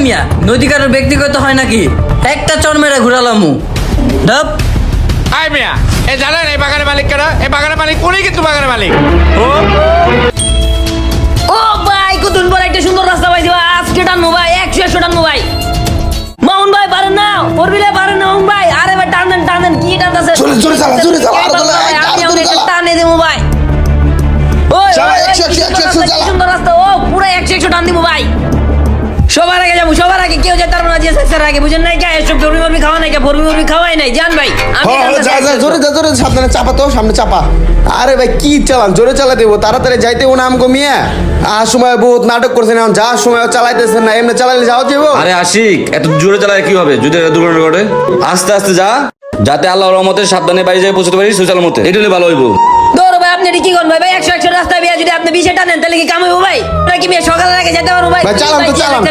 মিয়া নদী কারোর ব্যক্তিগত হয় নাকি? একটা চর মেরে ঘুরালামু ডাব। আই মিয়া এ জানেন এই বাগানের মালিক কেনা? এই বাগানের মালিক উনি কিন্তু বাগানের মালিক। ও ভাই কতদিন পর একটা সুন্দর রাস্তা পাইছি ভাই, আজকে টানবো ভাই 100 টানবো ভাই। মামুন ভাই পারেন না, ফোরবিলে পারেন না মামুন ভাই। আরে ভাই টানেন টানেন, কি টানতেছে? জোরে চালা, জোরে চালা, আরো চালা, আমি আরো জোরে একটা চালা। টানে দেবো ভাই। ওই চালা, ওই, 100, কি সুন্দর 100, রাস্তা, কি চালা। সুন্দর রাস্তা। ও পুরো 100 টান দিব ভাই। সবার আগে যাবো, সবার আগে কেউ যেতে পারবো না যে স্যার আগে, বুঝেন নাই? কে এসব ফোরবি খাওয়া নাই, কে ফোরবি খাওয়াই নাই, জান ভাই। আমি যা যা, জোরে যা, জোরে সাবধানে চাপা তো, সামনে চাপা। আরে ভাই কি চালান, জোরে চালা দেবো, তাড়াতাড়ি যাইতে ও নাম কমিয়ে। আর সময় বহুত নাটক করছেন, এখন যাওয়ার সময় চালাইতেছেন না, এমনি চালাইলে যাওয়া যাবো। আরে আশিক এত জোরে চালায় কি হবে যদি একটা দুর্ঘটনা ঘটে? আস্তে আস্তে যা, যাতে আল্লাহর রহমতে সাবধানে বাড়ি যায় পৌঁছতে পারি সুচাল মতে, এটা হলে ভালো হইব। দৌড় ভাই, আপনি কি করেন ভাই? ভাই 100 রাস্তায় বিয়া যদি আপনি 20 টানেন তাহলে কি কাম হইব ভাই? নাকি মেয়ে সকালের আগে যেতে পারবো ভাই? ভাই, চালান তো, চালান।